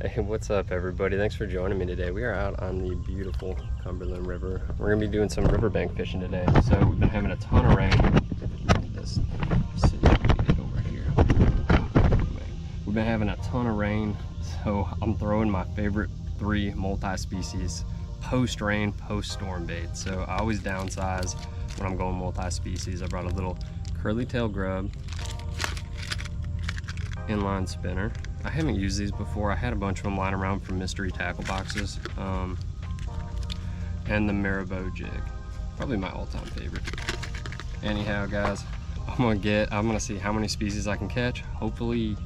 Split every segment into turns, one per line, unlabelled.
Hey, what's up everybody? Thanks for joining me today. We are out on the beautiful Cumberland River. We're gonna be doing some riverbank fishing today. So we've been having a ton of rain. This city over here. We've been having a ton of rain, so I'm throwing my favorite 3 multi-species post-rain, post-storm bait. So I always downsize when I'm going multi-species. I brought a little curly tail grub, inline spinner. I haven't used these before. I had a bunch of them lying around from mystery tackle boxes, and the Marabou jig, probably my all-time favorite. Anyhow, guys, I'm gonna see how many species I can catch. Hopefully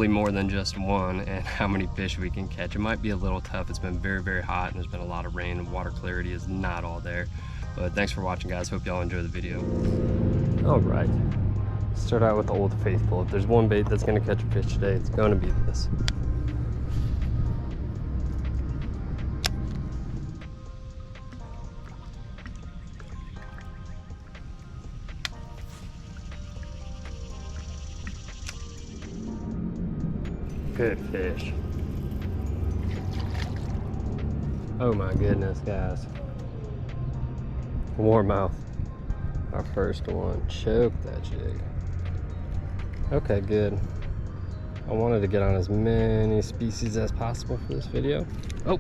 more than just one, and how many fish we can catch. It might be a little tough. It's been very, very hot, and there's been a lot of rain, and water clarity is not all there. But thanks for watching, guys. Hope y'all enjoy the video. All right. Start out with the Old Faithful. If there's one bait that's going to catch a fish today, it's going to be this. Good fish. Oh my goodness, guys. Warmouth. Our first one. Choke that jig. Okay, good. I wanted to get on as many species as possible for this video. Oh,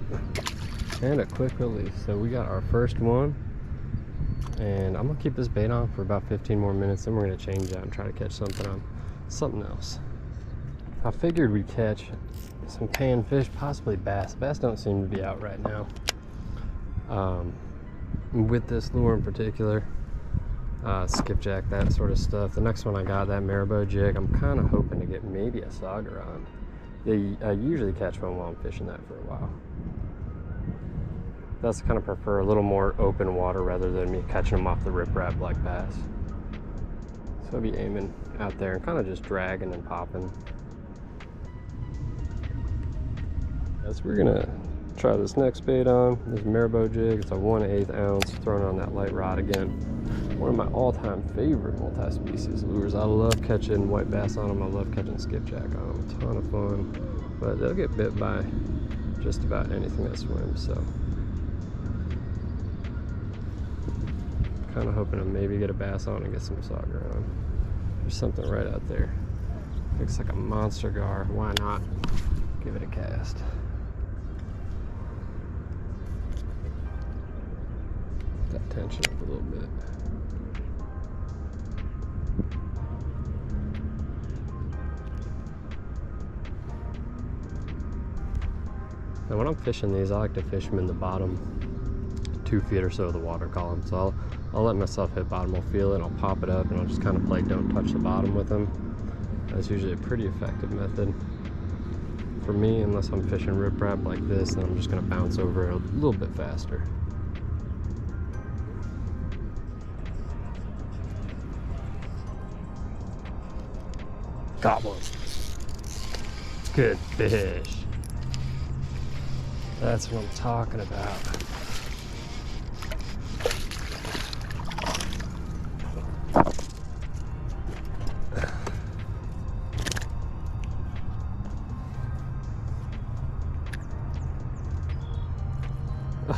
and a quick release. So we got our first one, and I'm gonna keep this bait on for about 15 more minutes, then we're gonna change that and try to catch something else. I figured we'd catch some panfish, possibly bass. Bass don't seem to be out right now. With this lure in particular, skipjack, that sort of stuff. The next one I got, that Marabou jig, I'm kind of hoping to get maybe a sauger on. I usually catch one while I'm fishing that for a while. That's kind of prefer a little more open water rather than me catching them off the riprap like bass. So I'll be aiming out there and kind of just dragging and popping. As we're gonna try this next bait on, this Marabou jig. It's a 1/8 ounce, thrown on that light rod again. One of my all-time favorite multi-species lures. I love catching white bass on them. I love catching skipjack on them. A ton of fun, but they'll get bit by just about anything that swims. So, kind of hoping to maybe get a bass on and get some sauger on. There's something right out there. Looks like a monster gar. Why not give it a cast? That tension up a little bit. Now when I'm fishing these, I like to fish them in the bottom 2 feet or so of the water column. So I'll let myself hit bottom, I'll feel it, I'll pop it up, and I'll just kind of play don't touch the bottom with them. That's usually a pretty effective method for me, unless I'm fishing riprap like this, then I'm just gonna bounce over it a little bit faster. Got one. Good fish. That's what I'm talking about.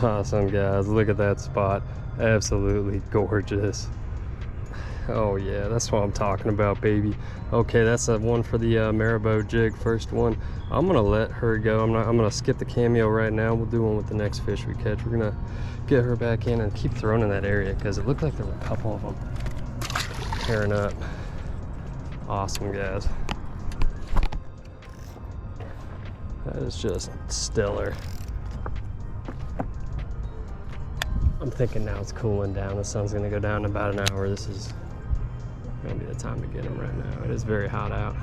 Awesome, guys. Look at that spot. Absolutely gorgeous. Oh yeah, that's what I'm talking about, baby. Okay, that's a one for the Marabou jig, first one. I'm gonna let her go. I'm gonna skip the cameo right now. We'll do one with the next fish we catch. We're gonna get her back in and keep throwing in that area because it looked like there were a couple of them tearing up. Awesome, guys. That is just stellar. I'm thinking now it's cooling down. The sun's gonna go down in about an hour. This is gonna be the time to get them right now. It is very hot out.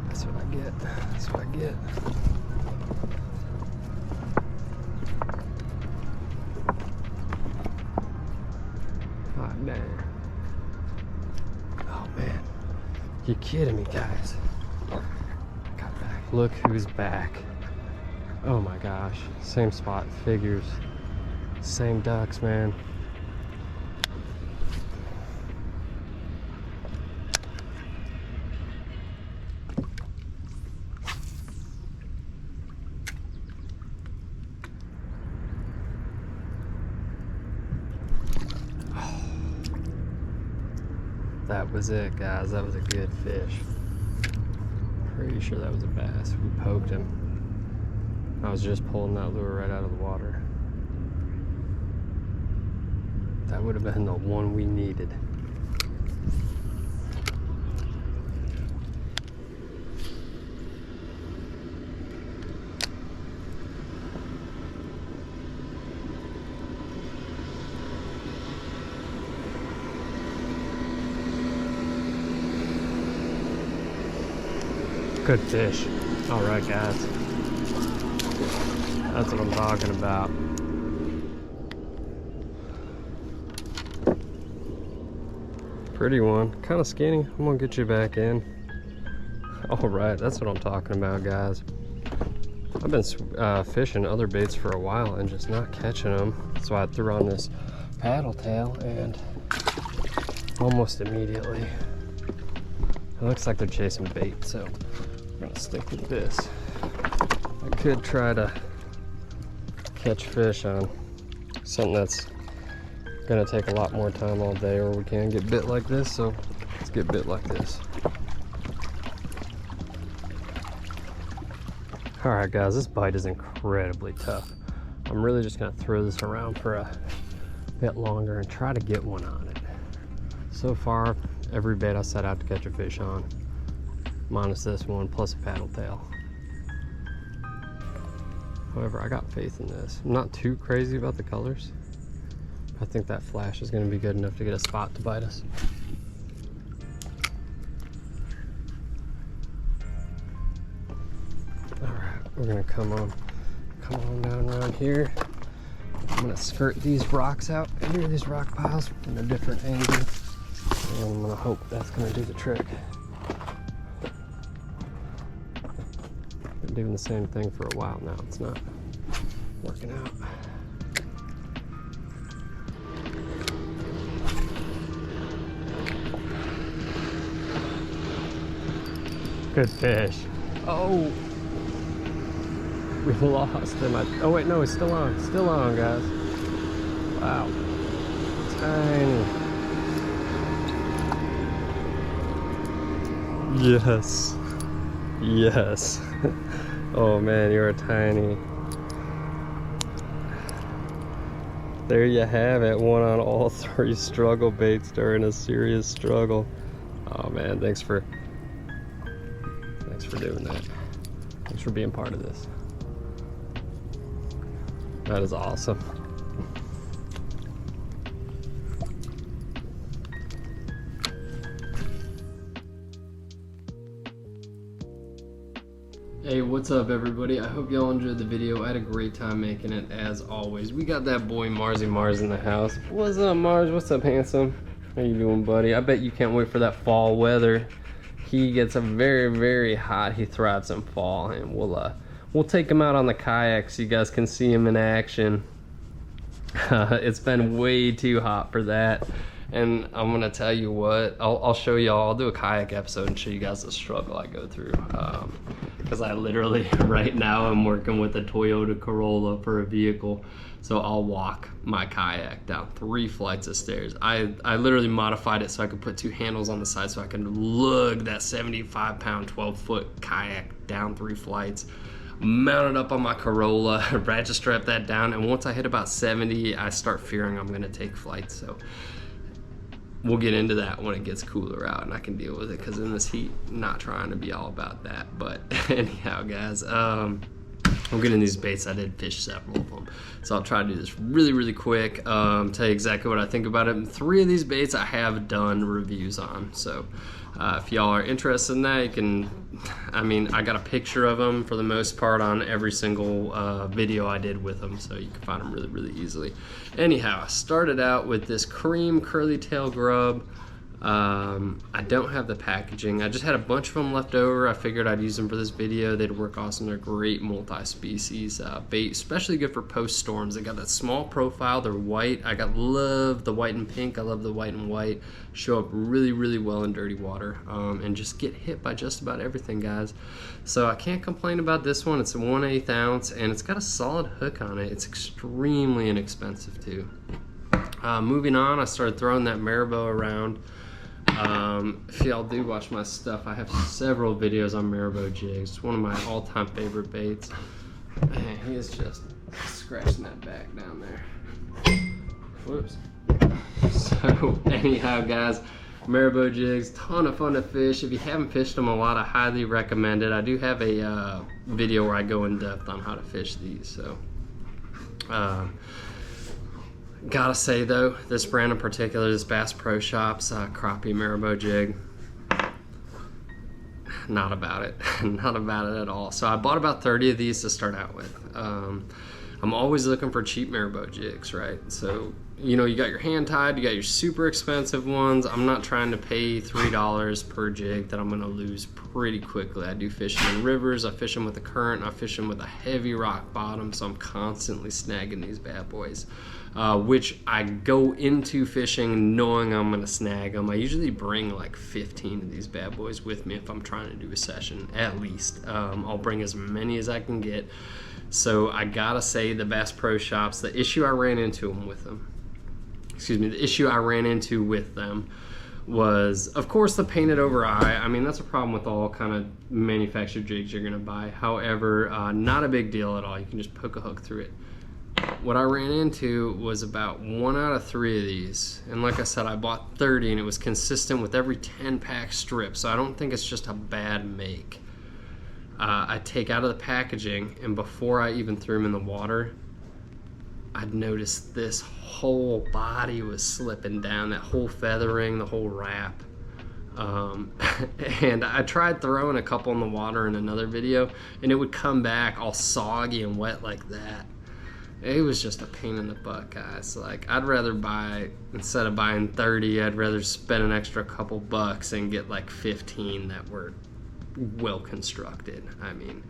That's what I get. That's what I get. Hot dang. Oh man. You're kidding me, guys. Got back. Look who's back. Oh my gosh. Same spot, figures. Same ducks, man. That was it, guys. That was a good fish. Pretty sure that was a bass. We poked him. I was just pulling that lure right out of the water. That would have been the one we needed. Good fish. All right, guys. That's what I'm talking about. Pretty one. Kind of skinny. I'm gonna get you back in. All right, that's what I'm talking about, guys. I've been fishing other baits for a while and just not catching them. So I threw on this paddle tail and almost immediately, it looks like they're chasing bait, so I'm gonna stick with this. I could try to catch fish on something that's gonna take a lot more time all day, or we can get bit like this, so let's get bit like this. All right, guys, this bite is incredibly tough. I'm really just gonna throw this around for a bit longer and try to get one on it. So far, every bait I set out to catch a fish on, minus this one, plus a paddle tail. However, I got faith in this. I'm not too crazy about the colors. I think that flash is going to be good enough to get a spot to bite us. All right, we're going to come on down around here. I'm going to skirt these rocks out here, these rock piles from a different angle. And I'm going to hope that's going to do the trick. Been doing the same thing for a while now. It's not working out. Good fish. Oh, we lost him. Oh wait, no, he's still on. Still on, guys. Wow, tiny. Yes, yes. Oh man, you're a tiny. There you have it. One on all three struggle baits during a serious struggle. Oh man, thanks for doing that. Thanks for being part of this. That is awesome. Hey, what's up everybody? I hope y'all enjoyed the video. I had a great time making it as always. We got that boy Marsy Mars in the house. What's up, Mars? What's up, handsome? How you doing, buddy? I bet you can't wait for that fall weather. He gets a very hot. He thrives in fall, and we'll take him out on the kayak so you guys can see him in action. It's been way too hot for that, and I'm gonna tell you what, I'll show y'all. I'll do a kayak episode and show you guys the struggle I go through, because I literally right now I'm working with a Toyota Corolla for a vehicle. So I'll walk my kayak down 3 flights of stairs. I literally modified it so I could put 2 handles on the side so I can lug that 75-pound, 12-foot kayak down 3 flights, mount it up on my Corolla, ratchet strap that down, and once I hit about 70, I start fearing I'm gonna take flight. So we'll get into that when it gets cooler out and I can deal with it, because in this heat, not trying to be all about that. But anyhow, guys, I'm getting these baits. I did fish several of them, so I'll try to do this really quick. Tell you exactly what I think about it. And 3 of these baits I have done reviews on, so if y'all are interested in that, you can, I got a picture of them for the most part on every single video I did with them, so you can find them really easily. Anyhow, I started out with this Creme curly tail grub. I don't have the packaging. I just had a bunch of them left over. I figured I'd use them for this video. They'd work awesome. They're great multi-species bait, especially good for post storms. They got that small profile. They're white. Love the white and pink. I love the white and white. Show up really well in dirty water, and just get hit by just about everything, guys. So I can't complain about this one. It's a 1/8 ounce and it's got a solid hook on it. It's extremely inexpensive too. Moving on, I started throwing that Marabou around. If y'all do watch my stuff, I have several videos on marabou jigs. It's one of my all-time favorite baits. Man, he is just scratching that back down there. Whoops. So anyhow, guys, marabou jigs, ton of fun to fish. If you haven't fished them a lot, I highly recommend it. I do have a video where I go in depth on how to fish these. So gotta say though, this brand in particular, this Bass Pro Shops crappie marabou jig, not about it. Not about it at all. So I bought about 30 of these to start out with. I'm always looking for cheap marabou jigs, right? So, you know, you got your hand tied, you got your super expensive ones. I'm not trying to pay $3 per jig that I'm gonna lose pretty quickly. I do fishing in rivers, I fish them with the current, I fish them with a heavy rock bottom, so I'm constantly snagging these bad boys. Which I go into fishing knowing I'm gonna snag them. I usually bring like 15 of these bad boys with me if I'm trying to do a session, at least. I'll bring as many as I can get. So I gotta say, the Bass Pro Shops, the issue I ran into with them was, of course, the painted over eye. I mean, that's a problem with all kind of manufactured jigs you're gonna buy. However, not a big deal at all. You can just poke a hook through it. What I ran into was about 1 out of 3 of these, and like I said, I bought 30 and it was consistent with every 10-pack strip, so I don't think it's just a bad make. I take out of the packaging, and before I even threw them in the water, I'd noticed this whole body was slipping down, that whole feathering, the whole wrap. And I tried throwing a couple in the water in another video, and it would come back all soggy and wet like that. It was just a pain in the butt, guys. Like, I'd rather buy, instead of buying 30, I'd rather spend an extra couple bucks and get like 15 that were well constructed. I mean,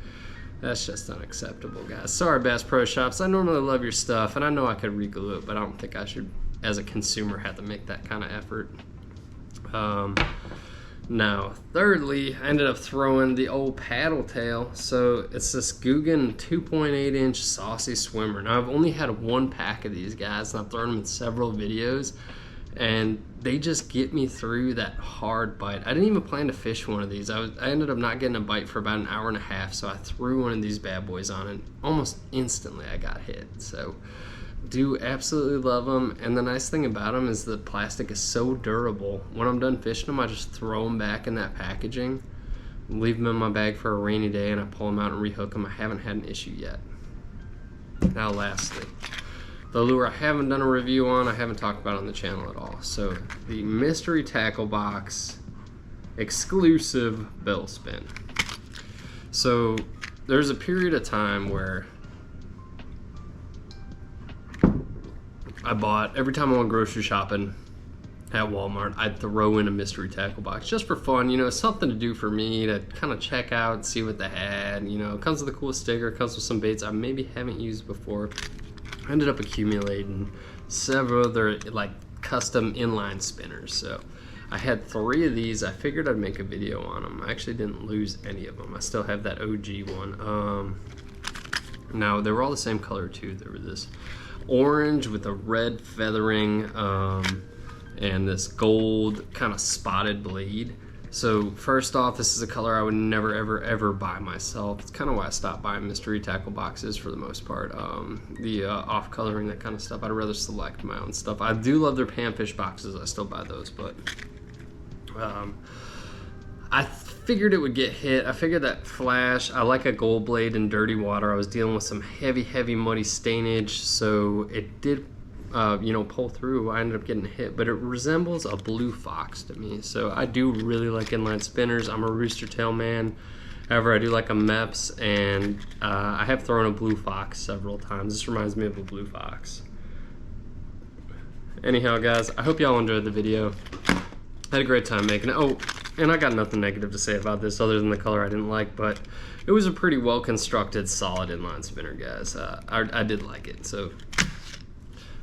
that's just unacceptable, guys. Sorry, Bass Pro Shops. I normally love your stuff, and I know I could reglue it, but I don't think I should, as a consumer, have to make that kind of effort. Now, thirdly, I ended up throwing the old paddle tail. So it's this Guggen 2.8-inch saucy swimmer. Now, I've only had 1 pack of these, guys, and I've thrown them in several videos, and they just get me through that hard bite. I didn't even plan to fish one of these. I ended up not getting a bite for about an hour and a half, so I threw one of these bad boys on, and almost instantly I got hit. So do absolutely love them, and the nice thing about them is the plastic is so durable. When I'm done fishing them, I just throw them back in that packaging, leave them in my bag for a rainy day, and I pull them out and rehook them. I haven't had an issue yet. Now, lastly, the lure I haven't done a review on, I haven't talked about on the channel at all. So the Mystery Tackle Box exclusive bell spin. So there's a period of time where I bought, every time I went grocery shopping at Walmart, I'd throw in a Mystery Tackle Box just for fun, you know, something to do for me to kind of check out and see what they had. You know, it comes with a cool sticker, it comes with some baits I maybe haven't used before. I ended up accumulating several other like custom inline spinners. So I had 3 of these. I figured I'd make a video on them. I actually didn't lose any of them. I still have that OG one. Now, they were all the same color too. There was this orange with a red feathering and this gold kind of spotted blade. So first off, this is a color I would never ever buy myself. It's kind of why I stopped buying Mystery Tackle Boxes for the most part. The off coloring, that kind of stuff, I'd rather select my own stuff. I do love their panfish boxes. I still buy those, but I figured it would get hit. I figured that flash, I like a gold blade in dirty water. I was dealing with some heavy muddy stainage, so it did you know, pull through. I ended up getting hit, but it resembles a blue fox to me. So I do really like inline spinners. I'm a rooster tail man. However, I do like a Meps, and I have thrown a blue fox several times. This reminds me of a blue fox. Anyhow, guys, I hope y'all enjoyed the video. I had a great time making it. Oh, and I got nothing negative to say about this other than the color I didn't like, but it was a pretty well constructed, solid inline spinner, guys. I did like it. So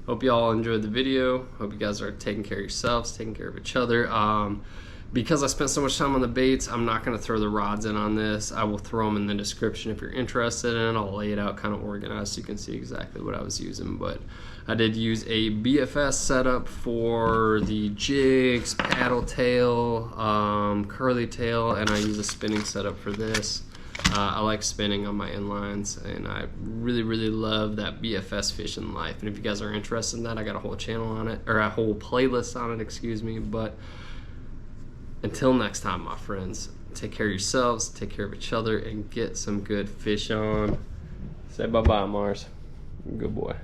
hope y'all enjoyed the video. Hope you guys are taking care of yourselves, taking care of each other. Because I spent so much time on the baits, I'm not going to throw the rods in on this. I will throw them in the description if you're interested in it. I'll lay it out kind of organized so you can see exactly what I was using. But I did use a BFS setup for the jigs, paddle tail, curly tail, and I use a spinning setup for this. I like spinning on my inlines, and I really, really love that BFS fishing life. And if you guys are interested in that, I got a whole channel on it, or a whole playlist on it, excuse me. But until next time, my friends, take care of yourselves, take care of each other, and get some good fish on. Say bye-bye, Mars. Good boy.